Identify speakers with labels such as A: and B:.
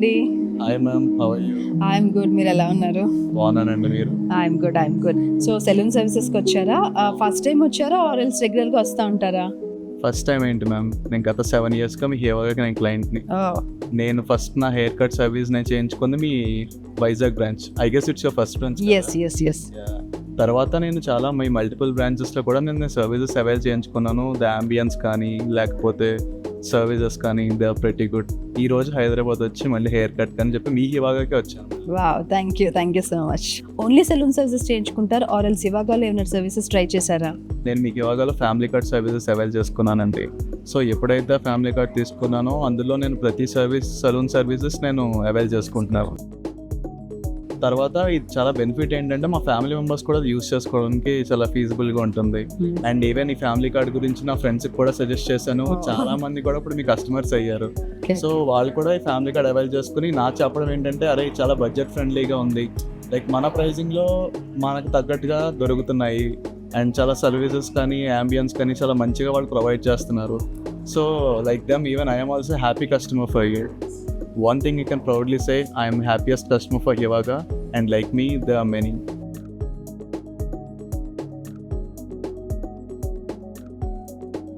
A: అండి.
B: Hi ma'am, how are you?
A: I'm good. మీరు ఎలా ఉన్నారు?
B: బాగున్నానండి. మీరు?
A: I'm good. సో సెలూన్ సర్వీసెస్కి వచ్చారా? ఫస్ట్ టైం వచ్చారా ఆర్ ఎల్స్ రెగ్యులర్గా వస్తూ ఉంటారా?
B: ఫస్ట్ టైం ఏంటి మ్యామ్, నేను గత 7 yearsగా మీ హెయిర్ నేను క్లయింట్ని. నేను ఫస్ట్ నా హెయిర్ కట్ సర్వీస్ నేను చేయించుకుంది మీ Vizag branch. I guess it's your first branch.
A: Yes.
B: తర్వాత నేను చాలా మీ మల్టిపుల్ బ్రాంచెస్లో కూడా నేను సర్వీసెస్ అవైల్ చేయించుకున్నాను. ద అంబియన్స్ కానీ లేకపోతే సర్వీసెస్ కానీ దే ఆర్ ప్రెటీ గుడ్. ఈ రోజు హైదరాబాద్ వచ్చి మళ్ళీ హెయిర్ కట్ అని చెప్పి మీ ఇవాగాకే వచ్చాను.
A: Wow, thank you so much. Only salon services చేయించుకుంటారు ఆర్ ఎల్స్ ఇవాగాలో ఏమైనా సర్వీసెస్ ట్రై చేశారా?
B: నేను మీకు ఇవాగాలో ఫ్యామిలీ కట్ సర్వీసెస్ అవైల్ చేసుకున్నానండి. సో ఎప్పుడైతే ఫ్యామిలీ కట్ తీసుకున్నానో అందులో నేను ప్రతి సలూన్ సర్వీసెస్ నేను అవైల్ చేసుకుంటున్నాను. తర్వాత ఇది చాలా బెనిఫిట్ ఏంటంటే మా ఫ్యామిలీ మెంబర్స్ కూడా యూస్ చేసుకోవడానికి చాలా ఫీజిబుల్గా ఉంటుంది. అండ్ ఈవెన్ ఈ ఫ్యామిలీ కార్డ్ గురించి నా ఫ్రెండ్స్కి కూడా సజెస్ట్ చేశాను. చాలా మంది కూడా ఇప్పుడు మీ కస్టమర్స్ అయ్యారు. సో వాళ్ళు కూడా ఈ ఫ్యామిలీ కార్డ్ అవైల్ చేసుకుని నాకు చెప్పడం ఏంటంటే, అరే చాలా బడ్జెట్ ఫ్రెండ్లీగా ఉంది, లైక్ మన ప్రైజింగ్లో మనకు తగ్గట్టుగా దొరుకుతున్నాయి అండ్ చాలా సర్వీసెస్ కానీ అంబియన్స్ కానీ చాలా మంచిగా వాళ్ళు ప్రొవైడ్ చేస్తున్నారు. So like them even I'm also happy customer for you. One thing you can proudly say, I am happiest customer for Ivaga, and like me, there are many.